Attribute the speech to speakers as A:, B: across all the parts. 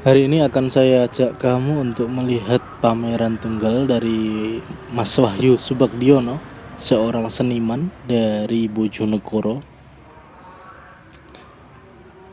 A: Hari ini akan saya ajak kamu untuk melihat pameran tunggal dari Mas Wahyu Subagdiono, seorang seniman dari Bojonegoro.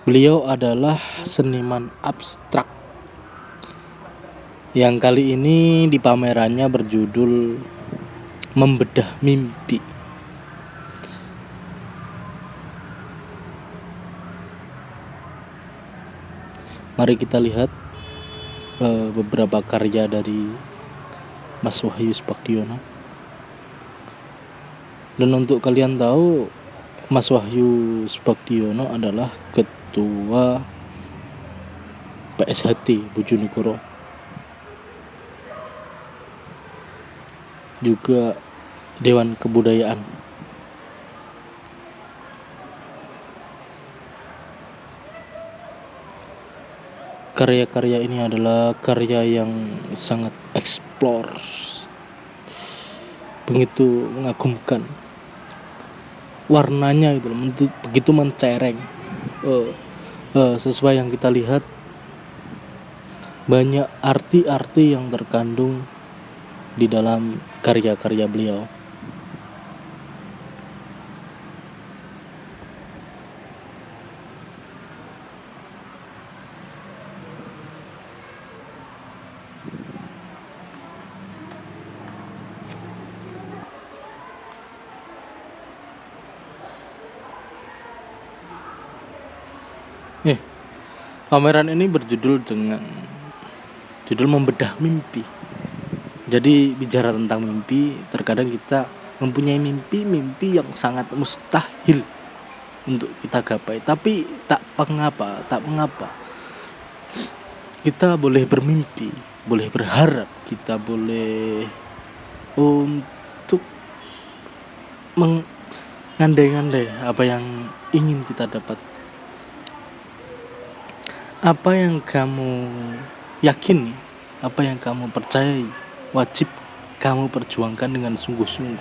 A: Beliau adalah seniman abstrak yang kali ini di pamerannya berjudul Membedah Mimpi. Mari kita lihat beberapa karya dari Mas Wahyu Subagdiono. Dan untuk kalian tahu, Mas Wahyu Subagdiono adalah ketua PSHT Bojonegoro, juga Dewan Kebudayaan. Karya-karya ini adalah karya yang sangat eksplor, begitu mengagumkan. Warnanya itu begitu mencereng. Sesuai yang kita lihat, banyak arti-arti yang terkandung di dalam karya-karya beliau. Pameran ini berjudul dengan judul Membedah Mimpi. Jadi bicara tentang mimpi, terkadang kita mempunyai mimpi yang sangat mustahil untuk kita gapai. Tapi tak mengapa. Kita boleh bermimpi, boleh berharap, kita boleh untuk mengandai-andai apa yang ingin kita dapat. Apa yang kamu yakini, apa yang kamu percayai, wajib kamu perjuangkan dengan sungguh-sungguh.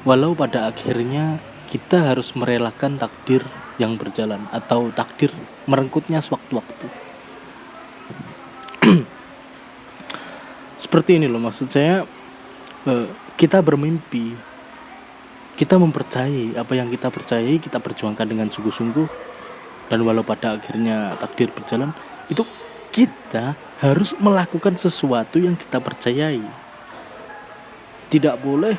A: Walau pada akhirnya kita harus merelakan takdir yang berjalan atau takdir merengkutnya sewaktu-waktu. Seperti ini loh, maksud saya, kita bermimpi, kita mempercayai apa yang kita percayai, kita perjuangkan dengan sungguh-sungguh. Dan walau pada akhirnya takdir berjalan, itu kita harus melakukan sesuatu yang kita percayai. Tidak boleh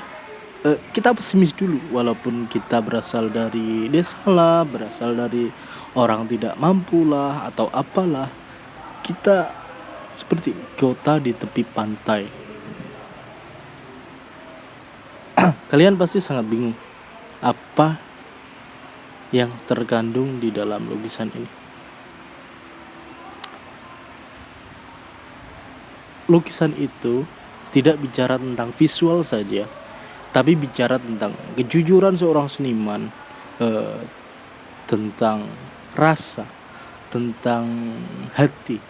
A: kita pesimis dulu, walaupun kita berasal dari desa lah, berasal dari orang tidak mampu lah, atau apalah. Kita seperti kota di tepi pantai. Kalian pasti sangat bingung apa yang terkandung di dalam lukisan ini. Lukisan itu tidak bicara tentang visual saja, tapi bicara tentang kejujuran seorang seniman, tentang rasa, tentang hati.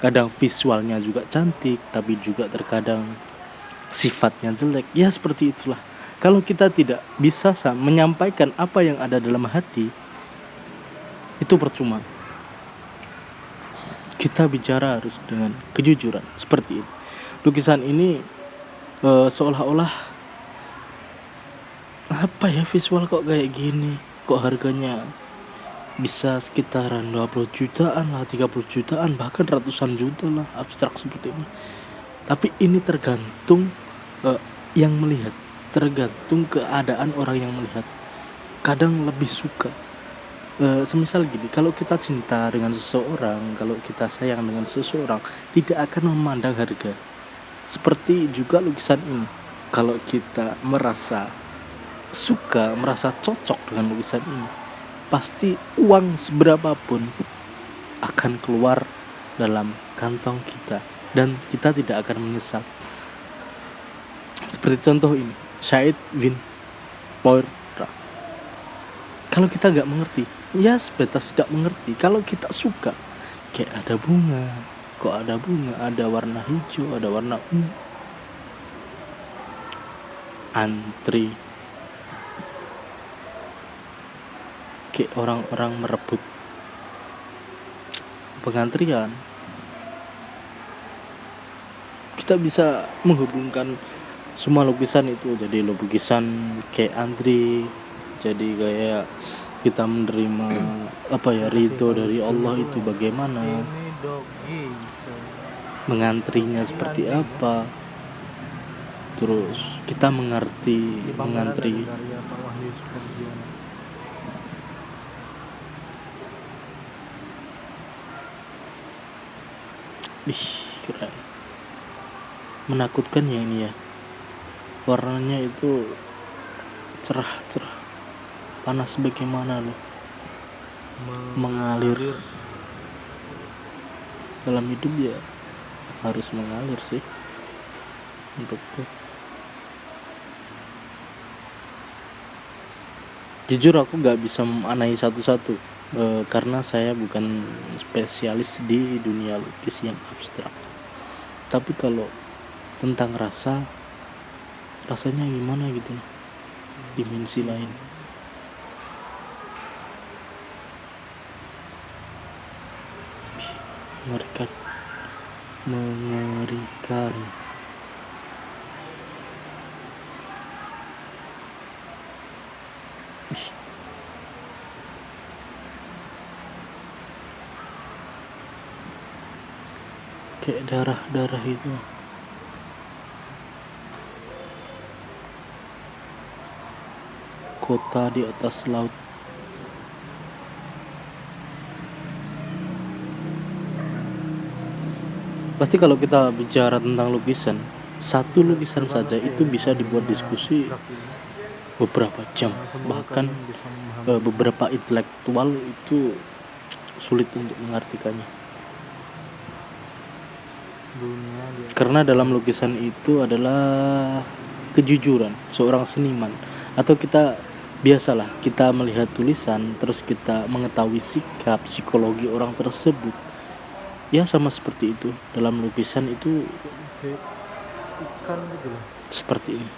A: Kadang visualnya juga cantik, tapi juga terkadang sifatnya jelek. Ya seperti itulah. Kalau kita tidak bisa menyampaikan apa yang ada dalam hati, itu percuma. Kita bicara harus dengan kejujuran. Seperti ini. Lukisan ini seolah-olah apa ya, visual kok kayak gini, kok harganya bisa sekitaran 20 jutaan lah, 30 jutaan, bahkan ratusan juta lah, abstrak seperti ini. Tapi ini tergantung yang melihat, tergantung keadaan orang yang melihat. Kadang lebih suka semisal gini, kalau kita cinta dengan seseorang, kalau kita sayang dengan seseorang, tidak akan memandang harga. Seperti juga lukisan ini, kalau kita merasa suka, merasa cocok dengan lukisan ini, pasti uang seberapapun akan keluar dalam kantong kita, dan kita tidak akan menyesal. Seperti contoh ini, Syed Win Poira. Kalau kita gak mengerti, ya sebatas tidak mengerti. Kalau kita suka, kayak ada bunga, kok ada bunga, ada warna hijau, ada warna ungu, antri, kayak orang-orang merebut. pengantrian. Kita bisa menghubungkan semua lukisan itu jadi lukisan kayak antri, jadi kayak kita menerima ridho dari Allah itu bagaimana, mengantrinya seperti apa, terus kita mengerti mengantri. Keren, menakutkan ya ini ya, warnanya itu cerah, panas bagaimana loh, mengalir. Dalam hidup ya harus mengalir sih menurutku. Jujur aku gak bisa memaknai satu-satu, karena saya bukan spesialis di dunia lukis yang abstrak. Tapi kalau tentang rasanya gimana gitu, dimensi lain. Mengerikan. Kayak darah itu. Kota di atas laut. Pasti kalau kita bicara tentang lukisan, satu lukisan saja itu bisa dibuat diskusi beberapa jam. Bahkan beberapa intelektual itu sulit untuk mengartikannya. Karena dalam lukisan itu adalah kejujuran seorang seniman. Atau kita biasalah kita melihat tulisan terus kita mengetahui sikap psikologi orang tersebut. Ya sama seperti itu dalam lukisan itu seperti ini.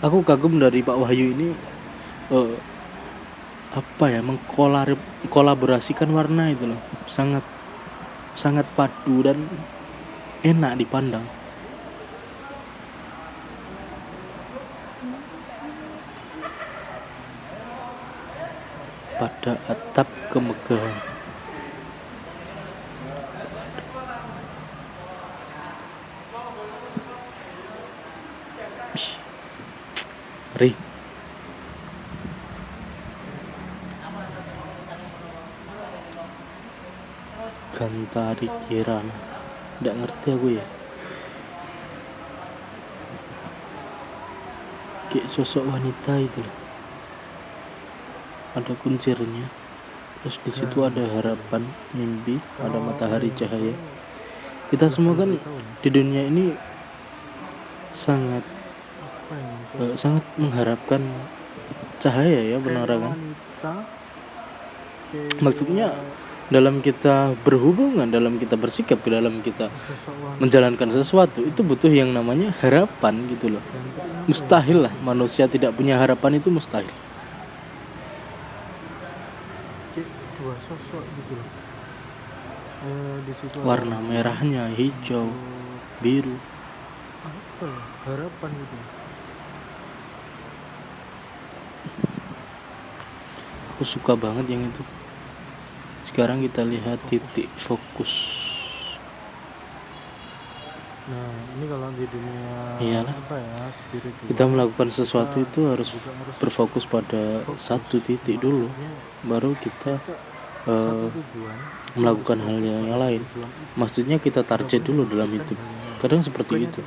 A: Aku kagum dari Pak Wahyu ini, mengkolaborasikan warna itu loh, sangat padu dan enak dipandang. Pada atap kemegahan. Ri. Gantari Kirana. Nggak ngerti aku ya. Kayak sosok wanita itu loh. Ada kuncirnya. Terus di situ ada harapan, mimpi, ada matahari cahaya. Kita semua kan di dunia ini sangat mengharapkan cahaya ya, penerangan. Maksudnya dalam kita berhubungan, dalam kita bersikap, dalam kita menjalankan sesuatu itu butuh yang namanya harapan gitu loh. Mustahil lah manusia tidak punya harapan, itu mustahil. Warna merahnya, hijau, biru, harapan gitu. Aku suka banget yang itu. Sekarang kita lihat titik fokus. Nah, ini kalau di dunia kita melakukan sesuatu itu harus berfokus pada satu titik dulu, baru kita melakukan hal yang lain. Maksudnya kita target dulu dalam hidup. Kadang seperti itu.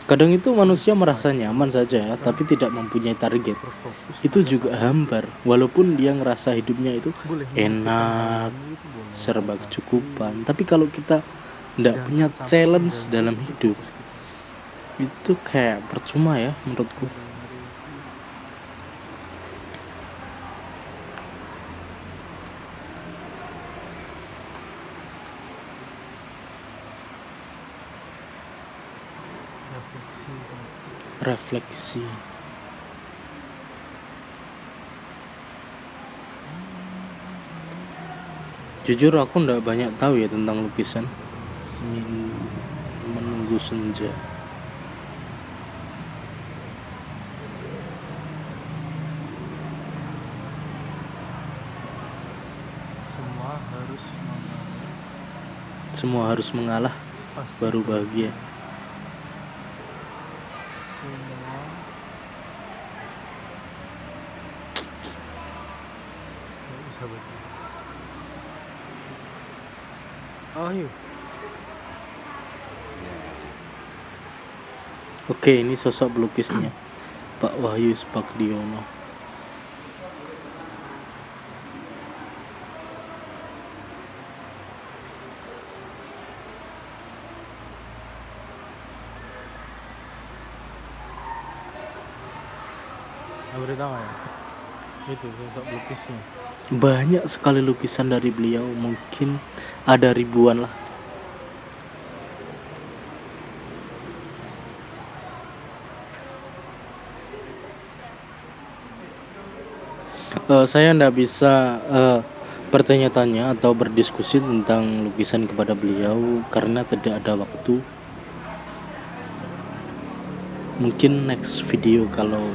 A: Kadang itu manusia merasa nyaman saja tapi tidak mempunyai target. Itu juga hambar. Walaupun dia ngerasa hidupnya itu enak, serba kecukupan, tapi kalau kita tidak punya challenge dalam hidup, itu kayak percuma ya menurutku. Refleksi. Jujur aku ndak banyak tahu ya tentang lukisan. Ingin menunggu senja. Semua harus mengalah baru bahagia. Oke, ini sosok pelukisnya, Pak Wahyu Spakdiono.
B: Beritahu ya, itu sosok pelukisnya.
A: Banyak sekali lukisan dari beliau, mungkin ada ribuan lah. Saya ndak bisa bertanya-tanya atau berdiskusi tentang lukisan kepada beliau karena tidak ada waktu. Mungkin next video kalau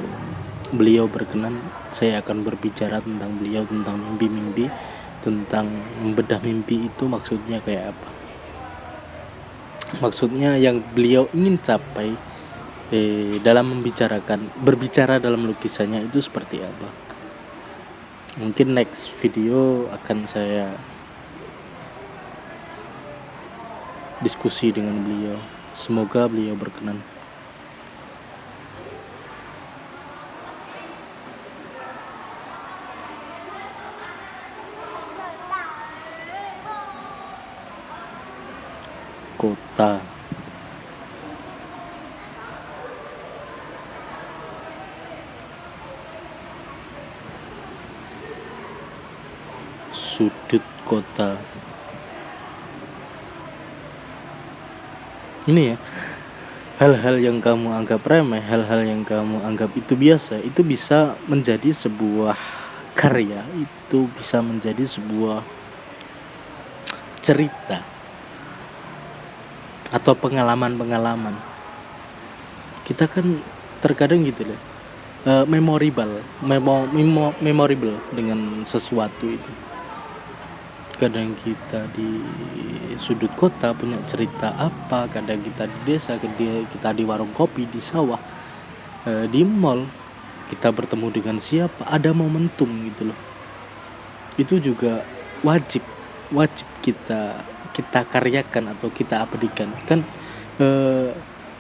A: beliau berkenan, saya akan berbicara tentang beliau, tentang mimpi-mimpi, tentang membedah mimpi itu maksudnya kayak apa. Maksudnya yang beliau ingin capai dalam berbicara dalam lukisannya itu seperti apa. Mungkin next video akan saya diskusi dengan beliau. Semoga beliau berkenan. Kota. Sudut kota. Ini ya, hal-hal yang kamu anggap remeh, hal-hal yang kamu anggap itu biasa, itu bisa menjadi sebuah karya, itu bisa menjadi sebuah cerita atau pengalaman-pengalaman. Kita kan terkadang gitu loh, memorable dengan sesuatu itu. Kadang kita di sudut kota punya cerita apa, kadang kita di desa, kita di warung kopi, di sawah, di mall, kita bertemu dengan siapa, ada momentum gitu loh. Itu juga wajib kita karyakan atau kita abadikan. Kan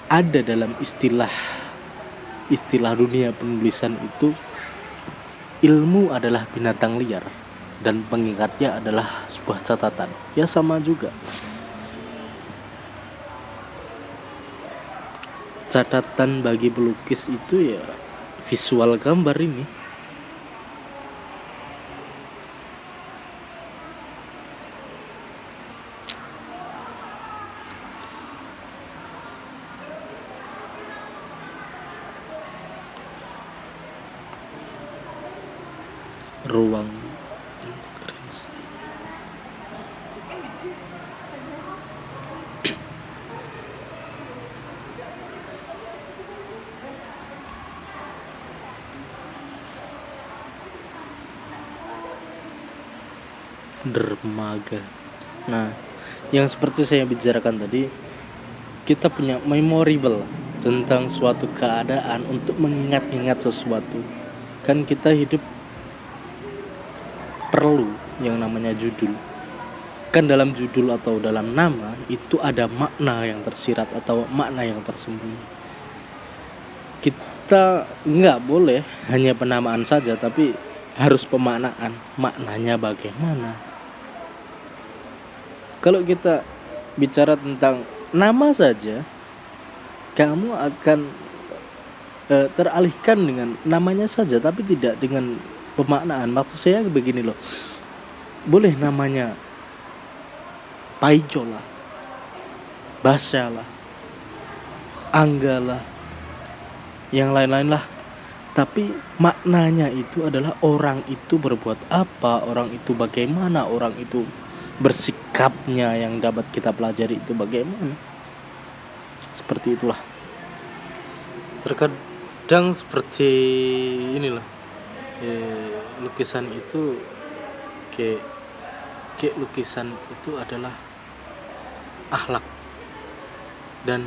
A: ada dalam istilah dunia penulisan itu, ilmu adalah binatang liar dan pengikatnya adalah sebuah catatan. Ya sama juga. Catatan bagi pelukis itu ya visual gambar ini. Ruang integrasi. Dermaga. Nah, yang seperti saya bicarakan tadi, kita punya memorable tentang suatu keadaan untuk mengingat-ingat sesuatu. Kan kita hidup perlu yang namanya judul. Kan dalam judul atau dalam nama itu ada makna yang tersirat atau makna yang tersembunyi. Kita nggak boleh hanya penamaan saja, tapi harus pemaknaan. Maknanya bagaimana? Kalau kita bicara tentang nama saja, kamu akan teralihkan dengan namanya saja, tapi tidak dengan pemaknaan. Maksud saya begini loh, boleh namanya Paijo lah, Basya lah, Angga lah, yang lain-lain lah, tapi maknanya itu adalah orang itu berbuat apa, orang itu bagaimana, orang itu bersikapnya yang dapat kita pelajari itu bagaimana. Seperti itulah. Terkadang seperti inilah, lukisan itu kayak lukisan itu adalah akhlak dan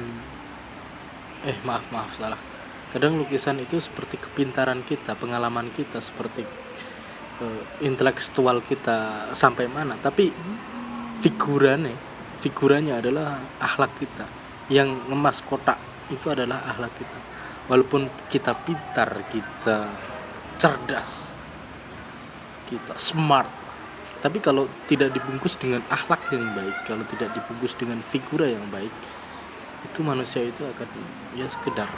A: maaf salah. Kadang lukisan itu seperti kepintaran kita, pengalaman kita, seperti intelektual kita sampai mana, tapi figurannya adalah akhlak kita. Yang ngemas kotak itu adalah akhlak kita. Walaupun kita pintar, kita cerdas, kita smart, tapi kalau tidak dibungkus dengan akhlak yang baik, kalau tidak dibungkus dengan figura yang baik, itu manusia itu akan ya sekedar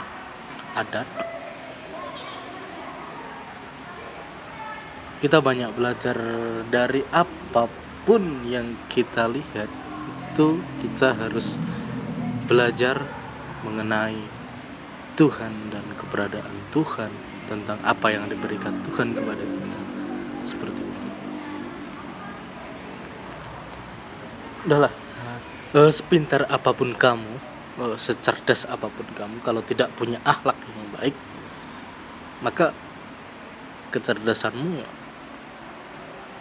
A: adat. Kita banyak belajar dari apapun yang kita lihat. Itu kita harus belajar mengenai Tuhan dan keberadaan Tuhan, tentang apa yang diberikan Tuhan kepada kita. Seperti itu. Udahlah, sepintar apapun kamu, secerdas apapun kamu, kalau tidak punya akhlak yang baik, maka kecerdasanmu ya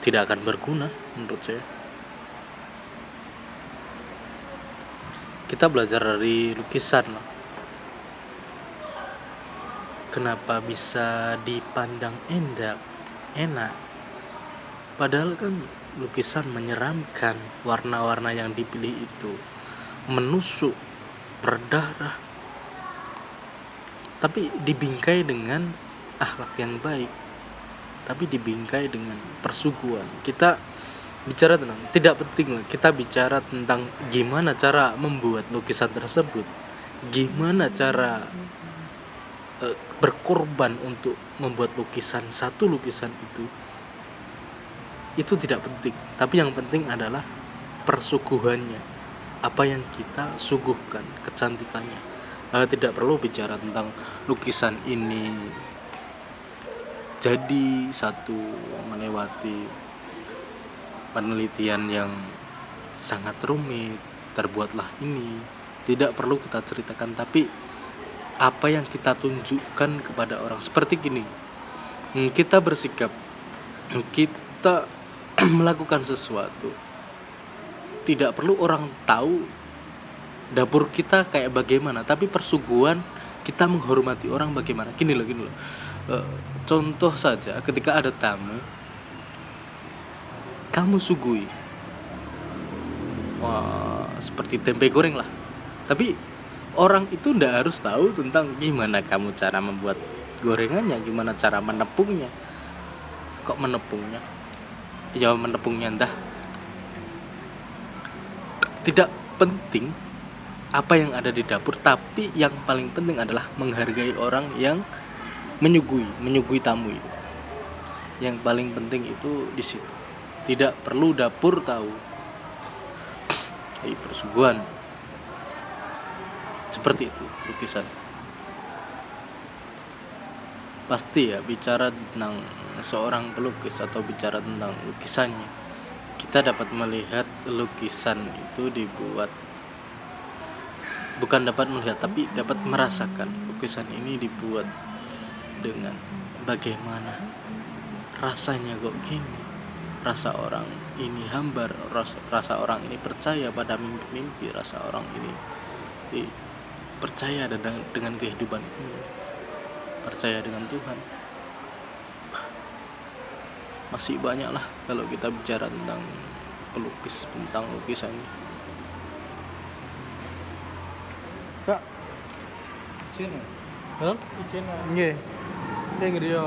A: tidak akan berguna menurut saya. Kita belajar dari lukisan. Kenapa bisa dipandang enak? Padahal kan lukisan menyeramkan, warna-warna yang dipilih itu menusuk, berdarah. Tapi dibingkai dengan akhlak yang baik, tapi dibingkai dengan persuguhan. Kita bicara tentang, tidak penting lah, kita bicara tentang gimana cara membuat lukisan tersebut, gimana cara berkorban untuk membuat satu lukisan itu tidak penting. Tapi yang penting adalah persuguhannya, apa yang kita suguhkan, kecantikannya. Tidak perlu bicara tentang lukisan ini jadi satu melewati penelitian yang sangat rumit, terbuatlah ini. Tidak perlu kita ceritakan, tapi apa yang kita tunjukkan kepada orang. Seperti gini, kita bersikap, kita melakukan sesuatu, tidak perlu orang tahu dapur kita kayak bagaimana, tapi persuguhan kita menghormati orang bagaimana. Gini loh, contoh saja, ketika ada tamu, kamu sugui, seperti tempe goreng lah, tapi orang itu ndak harus tahu tentang gimana kamu cara membuat gorengannya, gimana cara menepungnya. Kok menepungnya? Ya menepungnya entah. Tidak penting apa yang ada di dapur, tapi yang paling penting adalah menghargai orang yang menyuguhi tamu itu. Yang paling penting itu di situ. Tidak perlu dapur tahu. Persuguhan. Seperti itu lukisan. Pasti ya, bicara tentang seorang pelukis atau bicara tentang lukisannya, kita dapat melihat lukisan itu dibuat, bukan dapat melihat, tapi dapat merasakan lukisan ini dibuat dengan bagaimana rasanya kok gini. Rasa orang ini hambar, rasa orang ini percaya pada mimpi-mimpi, rasa orang ini percaya dengan kehidupan ini, percaya dengan Tuhan. Masih banyak lah kalau kita bicara tentang pelukis, tentang lukisannya.
B: Kak, Cina. Halo? Cina. Nggih. Dia ngeri ya.